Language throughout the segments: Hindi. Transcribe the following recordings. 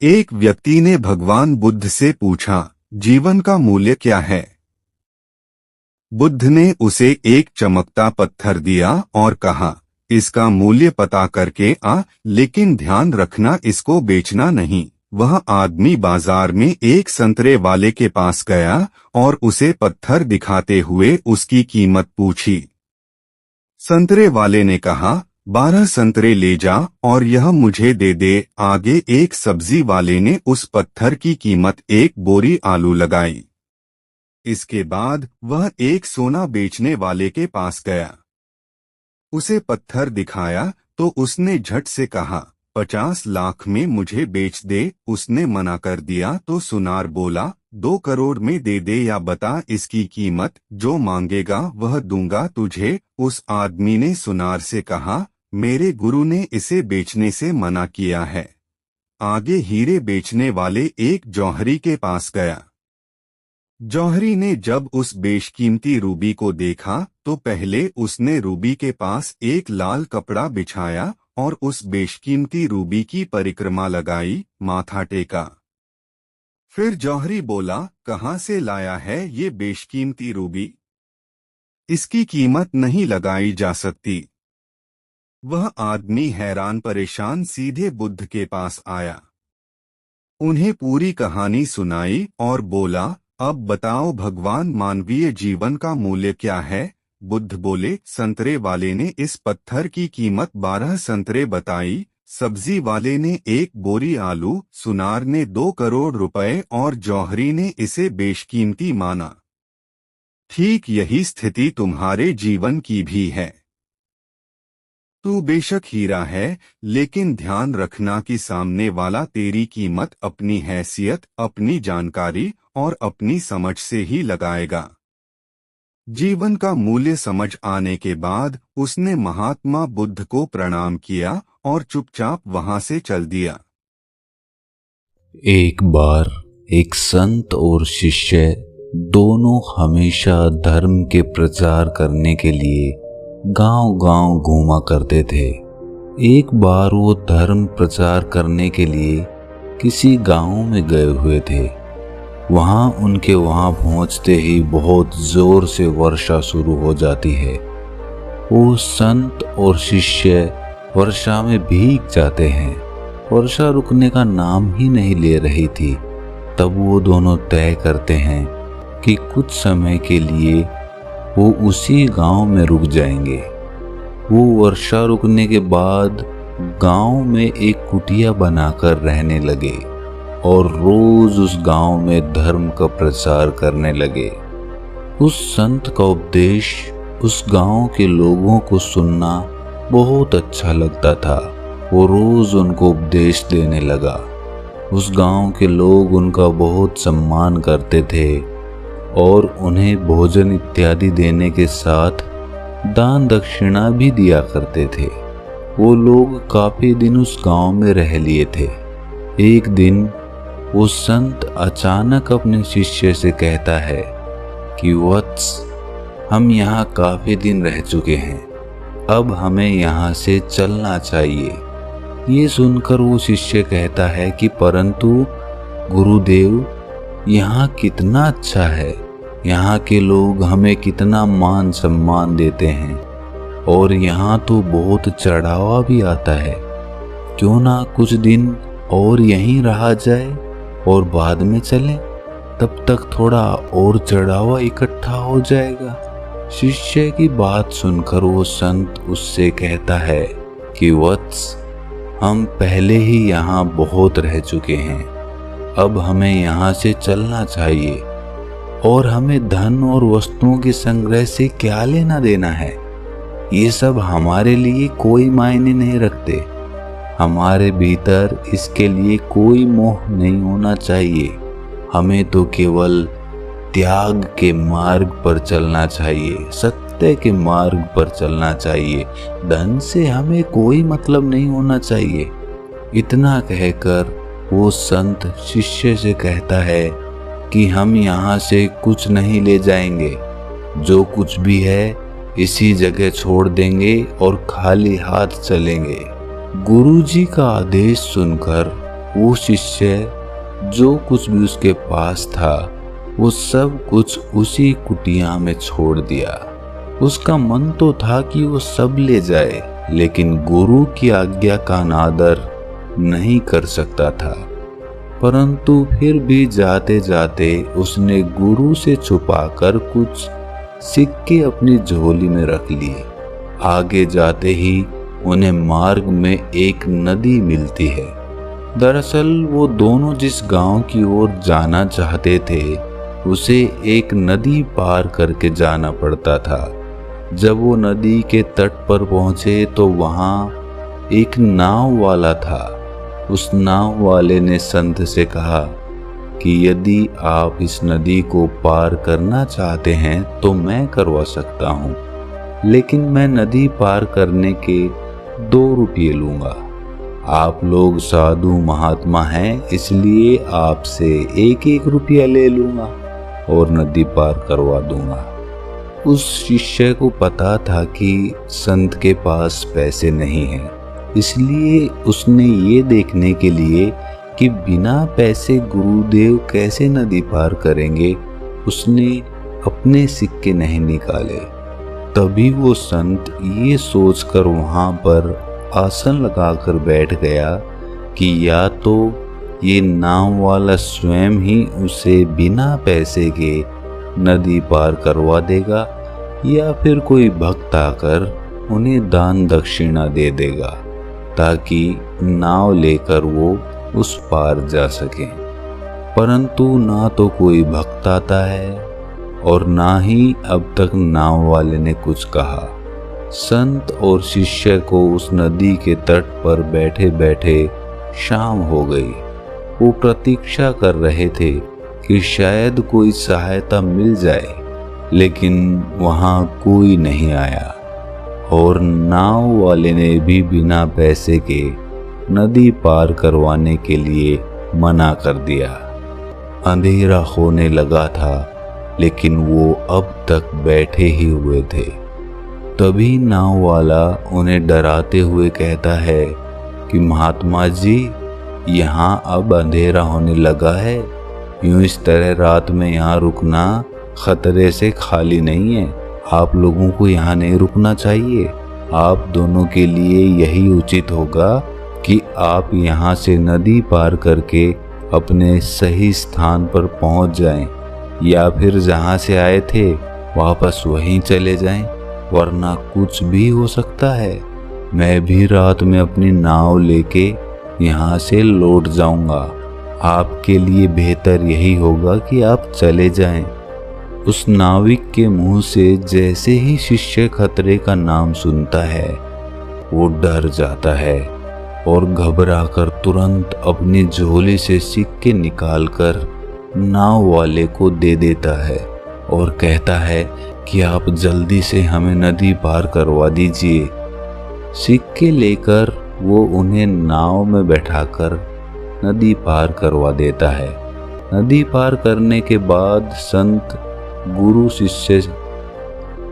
एक व्यक्ति ने भगवान बुद्ध से पूछा, जीवन का मूल्य क्या है? बुद्ध ने उसे एक चमकता पत्थर दिया और कहा, इसका मूल्य पता करके आ, लेकिन ध्यान रखना इसको बेचना नहीं। वह आदमी बाजार में एक संतरे वाले के पास गया और उसे पत्थर दिखाते हुए उसकी कीमत पूछी। संतरे वाले ने कहा, 12 संतरे ले जा और यह मुझे दे दे। आगे एक सब्जी वाले ने उस पत्थर की कीमत 1 बोरी आलू लगाई। इसके बाद वह एक सोना बेचने वाले के पास गया। उसे पत्थर दिखाया तो उसने झट से कहा, 50 लाख में मुझे बेच दे। उसने मना कर दिया तो सुनार बोला, 2 करोड़ में दे दे या बता इसकी कीमत, जो मांगेगा वह दूंगा तुझे। उस आदमी ने सुनार से कहा, मेरे गुरु ने इसे बेचने से मना किया है। आगे हीरे बेचने वाले एक जौहरी के पास गया। जौहरी ने जब उस बेशकीमती रूबी को देखा तो पहले उसने रूबी के पास एक लाल कपड़ा बिछाया और उस बेशकीमती रूबी की परिक्रमा लगाई, माथा टेका। फिर जौहरी बोला, कहाँ से लाया है ये बेशकीमती रूबी? इसकी कीमत नहीं लगाई जा सकती। वह आदमी हैरान परेशान सीधे बुद्ध के पास आया। उन्हें पूरी कहानी सुनाई और बोला, अब बताओ भगवान, मानवीय जीवन का मूल्य क्या है? बुद्ध बोले, संतरे वाले ने इस पत्थर की कीमत 12 संतरे बताई, सब्जी वाले ने 1 बोरी आलू, सुनार ने 2 करोड़ रुपए और जौहरी ने इसे बेशकीमती माना। ठीक यही स्थिति तुम्हारे जीवन की भी है। तू बेशक हीरा है, लेकिन ध्यान रखना कि सामने वाला तेरी कीमत अपनी हैसियत, अपनी जानकारी और अपनी समझ से ही लगाएगा। जीवन का मूल्य समझ आने के बाद उसने महात्मा बुद्ध को प्रणाम किया और चुपचाप वहां से चल दिया। एक बार एक संत और शिष्य दोनों हमेशा धर्म के प्रचार करने के लिए गांव-गांव घूमा करते थे। एक बार वो धर्म प्रचार करने के लिए किसी गांव में गए हुए थे। वहां पहुंचते ही बहुत जोर से वर्षा शुरू हो जाती है। वो संत और शिष्य वर्षा में भीग जाते हैं। वर्षा रुकने का नाम ही नहीं ले रही थी। तब वो दोनों तय करते हैं कि कुछ समय के लिए वो उसी गांव में रुक जाएंगे। वो वर्षा रुकने के बाद गांव में एक कुटिया बनाकर रहने लगे और रोज उस गांव में धर्म का प्रचार करने लगे। उस संत का उपदेश उस गांव के लोगों को सुनना बहुत अच्छा लगता था। वो रोज उनको उपदेश देने लगा। उस गांव के लोग उनका बहुत सम्मान करते थे और उन्हें भोजन इत्यादि देने के साथ दान दक्षिणा भी दिया करते थे। वो लोग काफी दिन उस गांव में रह लिए थे। एक दिन वो संत अचानक अपने शिष्य से कहता है कि वत्स, हम यहाँ काफी दिन रह चुके हैं, अब हमें यहाँ से चलना चाहिए। ये सुनकर वो शिष्य कहता है कि परंतु गुरुदेव, यहाँ कितना अच्छा है, यहाँ के लोग हमें कितना मान सम्मान देते हैं और यहाँ तो बहुत चढ़ावा भी आता है। क्यों ना कुछ दिन और यहीं रहा जाए और बाद में चलें, तब तक थोड़ा और चढ़ावा इकट्ठा हो जाएगा। शिष्य की बात सुनकर वो संत उससे कहता है कि वत्स, हम पहले ही यहाँ बहुत रह चुके हैं, अब हमें यहाँ से चलना चाहिए और हमें धन और वस्तुओं के संग्रह से क्या लेना देना है। ये सब हमारे लिए कोई मायने नहीं रखते। हमारे भीतर इसके लिए कोई मोह नहीं होना चाहिए। हमें तो केवल त्याग के मार्ग पर चलना चाहिए, सत्य के मार्ग पर चलना चाहिए। धन से हमें कोई मतलब नहीं होना चाहिए। इतना कहकर वो संत शिष्य से कहता है कि हम यहाँ से कुछ नहीं ले जाएंगे, जो कुछ भी है इसी जगह छोड़ देंगे और खाली हाथ चलेंगे। गुरुजी का आदेश सुनकर वो शिष्य जो कुछ भी उसके पास था वो सब कुछ उसी कुटिया में छोड़ दिया। उसका मन तो था कि वो सब ले जाए, लेकिन गुरु की आज्ञा का अनादर नहीं कर सकता था। परंतु फिर भी जाते जाते उसने गुरु से छुपाकर कुछ सिक्के अपनी झोली में रख लिए। आगे जाते ही उन्हें मार्ग में एक नदी मिलती है। दरअसल वो दोनों जिस गांव की ओर जाना चाहते थे उसे एक नदी पार करके जाना पड़ता था। जब वो नदी के तट पर पहुंचे तो वहां एक नाव वाला था। उस नाव वाले ने संत से कहा कि यदि आप इस नदी को पार करना चाहते हैं तो मैं करवा सकता हूँ, लेकिन मैं नदी पार करने के 2 रुपये लूँगा। आप लोग साधु महात्मा हैं, इसलिए आपसे 1-1 रुपया ले लूँगा और नदी पार करवा दूँगा। उस शिष्य को पता था कि संत के पास पैसे नहीं हैं, इसलिए उसने ये देखने के लिए कि बिना पैसे गुरुदेव कैसे नदी पार करेंगे, उसने अपने सिक्के नहीं निकाले। तभी वो संत ये सोचकर वहां पर आसन लगाकर बैठ गया कि या तो ये नाव वाला स्वयं ही उसे बिना पैसे के नदी पार करवा देगा या फिर कोई भक्त आकर उन्हें दान दक्षिणा दे देगा ताकि नाव लेकर वो उस पार जा सके। परंतु ना तो कोई भक्त आता है और ना ही अब तक नाव वाले ने कुछ कहा। संत और शिष्य को उस नदी के तट पर बैठे बैठे शाम हो गई। वो प्रतीक्षा कर रहे थे कि शायद कोई सहायता मिल जाए, लेकिन वहां कोई नहीं आया और नाव वाले ने भी बिना पैसे के नदी पार करवाने के लिए मना कर दिया। अंधेरा होने लगा था, लेकिन वो अब तक बैठे ही हुए थे। तभी नाव वाला उन्हें डराते हुए कहता है कि महात्मा जी, यहाँ अब अंधेरा होने लगा है, यूं इस तरह रात में यहाँ रुकना खतरे से खाली नहीं है। आप लोगों को यहाँ नहीं रुकना चाहिए। आप दोनों के लिए यही उचित होगा कि आप यहाँ से नदी पार करके अपने सही स्थान पर पहुँच जाएं, या फिर जहाँ से आए थे वापस वहीं चले जाएं, वरना कुछ भी हो सकता है। मैं भी रात में अपनी नाव लेके यहाँ से लौट जाऊंगा। आपके लिए बेहतर यही होगा कि आप चले जाएं। उस नाविक के मुंह से जैसे ही शिष्य खतरे का नाम सुनता है वो डर जाता है और घबराकर तुरंत अपनी झोली से सिक्के निकालकर नाव वाले को दे देता है और कहता है कि आप जल्दी से हमें नदी पार करवा दीजिए। सिक्के लेकर वो उन्हें नाव में बैठाकर नदी पार करवा देता है। नदी पार करने के बाद संत गुरु शिष्य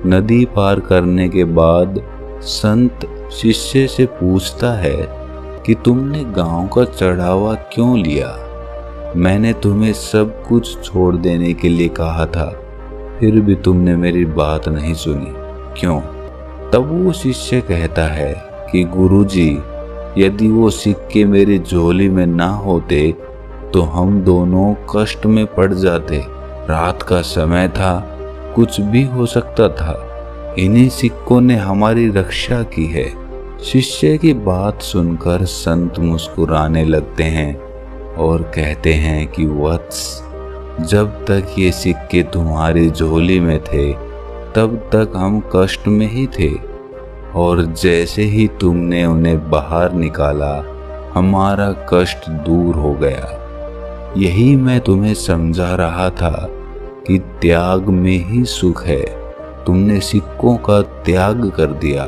नदी पार करने के बाद संत शिष्य से पूछता है कि तुमने गांव का चढ़ावा क्यों लिया? मैंने तुम्हें सब कुछ छोड़ देने के लिए कहा था, फिर भी तुमने मेरी बात नहीं सुनी, क्यों? तब वो शिष्य कहता है कि गुरुजी, यदि वो सिक्के मेरी झोली में ना होते तो हम दोनों कष्ट में पड़ जाते। रात का समय था, कुछ भी हो सकता था। इन्हीं सिक्कों ने हमारी रक्षा की है। शिष्य की बात सुनकर संत मुस्कुराने लगते हैं और कहते हैं कि वत्स, जब तक ये सिक्के तुम्हारी झोली में थे तब तक हम कष्ट में ही थे, और जैसे ही तुमने उन्हें बाहर निकाला हमारा कष्ट दूर हो गया। यही मैं तुम्हें समझा रहा था कि त्याग में ही सुख है। तुमने सिक्कों का त्याग कर दिया,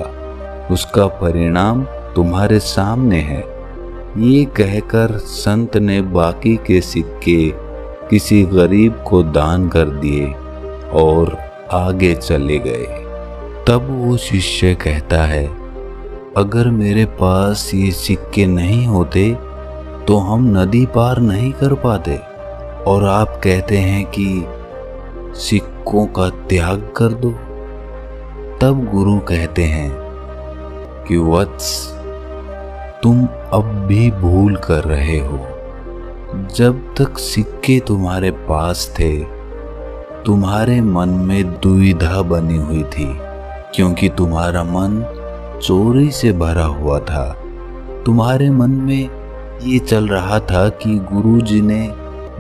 उसका परिणाम तुम्हारे सामने है। ये कहकर संत ने बाकी के सिक्के किसी गरीब को दान कर दिए और आगे चले गए। तब वो शिष्य कहता है, अगर मेरे पास ये सिक्के नहीं होते तो हम नदी पार नहीं कर पाते, और आप कहते हैं कि सिक्कों का त्याग कर दो। तब गुरु कहते हैं कि वत्स, तुम अब भी भूल कर रहे हो। जब तक सिक्के तुम्हारे पास थे, तुम्हारे मन में दुविधा बनी हुई थी, क्योंकि तुम्हारा मन चोरी से भरा हुआ था। तुम्हारे मन में ये चल रहा था कि गुरुजी ने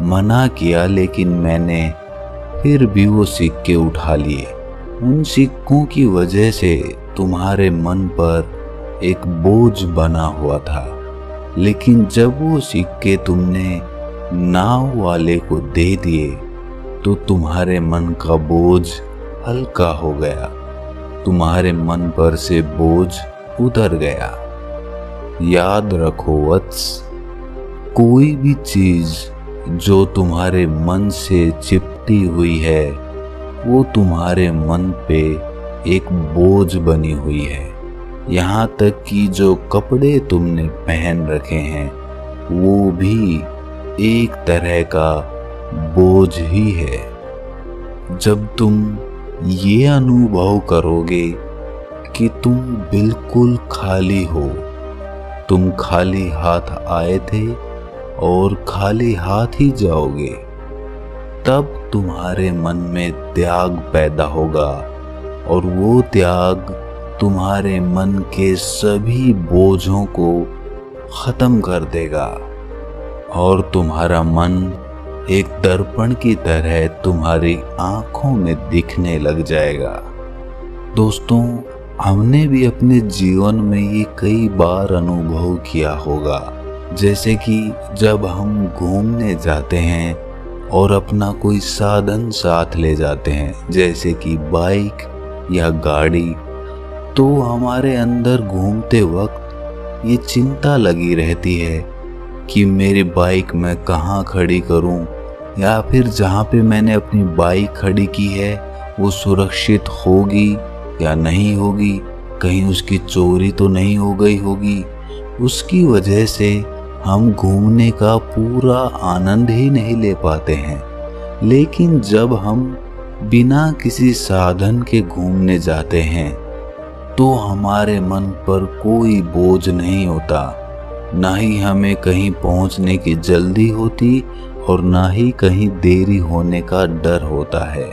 मना किया, लेकिन मैंने फिर भी वो सिक्के उठा लिए। उन सिक्कों की वजह से तुम्हारे मन पर एक बोझ बना हुआ था, लेकिन जब वो सिक्के तुमने नाव वाले को दे दिए तो तुम्हारे मन का बोझ हल्का हो गया। तुम्हारे मन पर से बोझ उतर गया। याद रखो वत्स, कोई भी चीज जो तुम्हारे मन से चिपटी हुई है वो तुम्हारे मन पे एक बोझ बनी हुई है। यहाँ तक कि जो कपड़े तुमने पहन रखे हैं वो भी एक तरह का बोझ ही है। जब तुम ये अनुभव करोगे कि तुम बिल्कुल खाली हो, तुम खाली हाथ आए थे और खाली हाथ ही जाओगे, तब तुम्हारे मन में त्याग पैदा होगा, और वो त्याग तुम्हारे मन के सभी बोझों को खत्म कर देगा, और तुम्हारा मन एक दर्पण की तरह तुम्हारी आंखों में दिखने लग जाएगा। दोस्तों, हमने भी अपने जीवन में ये कई बार अनुभव किया होगा, जैसे कि जब हम घूमने जाते हैं और अपना कोई साधन साथ ले जाते हैं, जैसे कि बाइक या गाड़ी, तो हमारे अंदर घूमते वक्त ये चिंता लगी रहती है कि मेरी बाइक मैं कहाँ खड़ी करूं, या फिर जहाँ पे मैंने अपनी बाइक खड़ी की है वो सुरक्षित होगी या नहीं होगी, कहीं उसकी चोरी तो नहीं हो गई होगी। उसकी वजह से हम घूमने का पूरा आनंद ही नहीं ले पाते हैं। लेकिन जब हम बिना किसी साधन के घूमने जाते हैं तो हमारे मन पर कोई बोझ नहीं होता, ना ही हमें कहीं पहुंचने की जल्दी होती और ना ही कहीं देरी होने का डर होता है।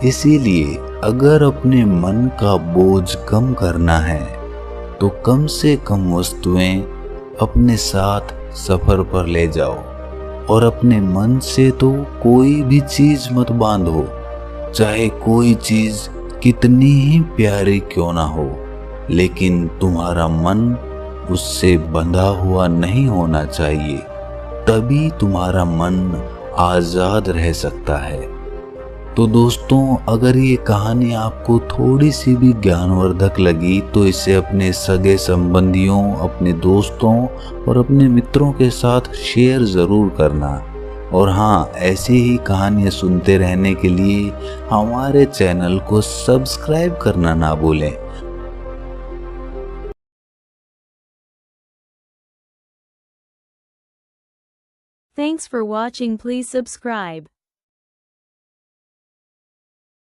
इसीलिए अगर अपने मन का बोझ कम करना है तो कम से कम वस्तुएं अपने साथ सफर पर ले जाओ, और अपने मन से तो कोई भी चीज मत बांधो, चाहे कोई चीज कितनी ही प्यारी क्यों ना हो, लेकिन तुम्हारा मन उससे बंधा हुआ नहीं होना चाहिए। तभी तुम्हारा मन आजाद रह सकता है। तो दोस्तों, अगर ये कहानी आपको थोड़ी सी भी ज्ञानवर्धक लगी तो इसे अपने सगे संबंधियों, अपने दोस्तों और अपने मित्रों के साथ शेयर ज़रूर करना। और हाँ, ऐसी ही कहानियाँ सुनते रहने के लिए हमारे चैनल को सब्सक्राइब करना ना भूलें। Thanks for watching. Please subscribe.